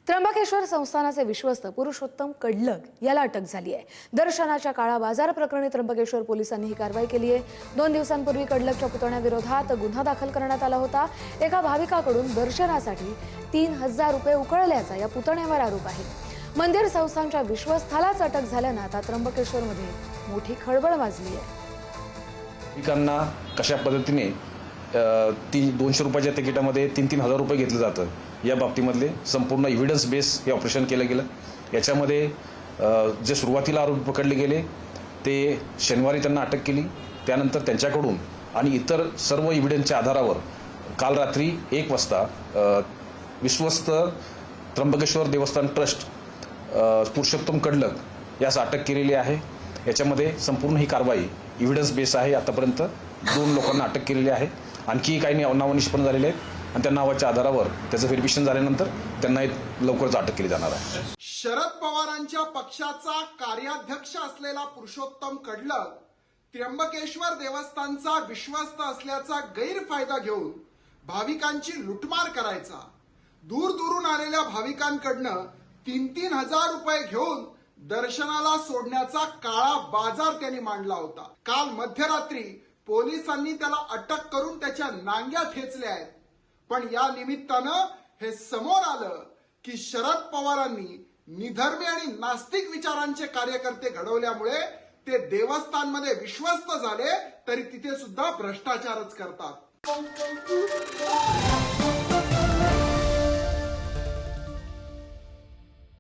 त्र्यंबकेश्वर संस्थानाचे विश्वस्त पुरुषोत्तम कडलग याला अटक झाली आहे। दर्शनाच्या काळा बाजार प्रकरणी त्र्यंबकेश्वर पोलिसांनी ही कारवाई केली आहे। 2 दिवसांपूर्वी कडलगच्या पुतण्याविरोधात गुन्हा दाखल करण्यात आला होता। एका भाविकाकडून दर्शनासाठी 3000 रुपये उकळल्याचा या पुतण्यावर आरोप आहे। मंदिर संस्थानच्या विश्वस्तालाच अटक झाल्यानं आता त्र्यंबकेश्वरमध्ये मोठी खळबळ माजली आहे। भाविकांना कशा पद्धतीने 200 रुपयाच्या तिकिटामध्ये 3-3 हजार रुपये घेतलं जातं या बाबतीमधले संपूर्ण एव्हिडन्स बेस हे ऑपरेशन केलं गेलं। याच्यामध्ये जे सुरुवातीला आरोपी पकडले गेले ते शनिवारी त्यांना अटक केली। त्यानंतर त्यांच्याकडून आणि इतर सर्व एव्हिडन्सच्या आधारावर काल रात्री 1 वाजता विश्वस्त त्र्यंबकेश्वर देवस्थान ट्रस्ट पुरुषोत्तम कडलग यास अटक केलेली आहे। याच्यामध्ये संपूर्ण ही कारवाई एव्हिडन्स बेस आहे। आतापर्यंत 2 लोकांना अटक केलेली आहे। आणखी काही नावं निष्पन्न झालेले आहेत आणि त्या नावाच्या आधारावर त्याचं व्हेरिफिकेशन झाल्यानंतर त्यांना लवकरच अटक केली जाणार आहे। शरद पवारांच्या पक्षाचा कार्याध्यक्ष असलेला पुरुषोत्तम कडलग त्र्यंबकेश्वर देवस्थानचा विश्वस्त असल्याचा गैरफायदा घेऊन भाविकांची लुटमार करायचा। दूरून आलेल्या भाविकांकडनं 3-3 हजार रुपये घेऊन दर्शनाला सोडण्याचा काळा बाजार त्यांनी मांडला होता। काल मध्यरात्री पोलिसांनी त्याला अटक करून त्याच्या नांग्या ठेचल्या आहेत। पण या निमित्तानं हे समोर आलं की शरद पवारांनी निधर्मी आणि नास्तिक विचारांचे कार्यकर्ते घडवल्यामुळे ते देवस्थानमध्ये विश्वस्त झाले तरी तिथे सुद्धा भ्रष्टाचारच करतात।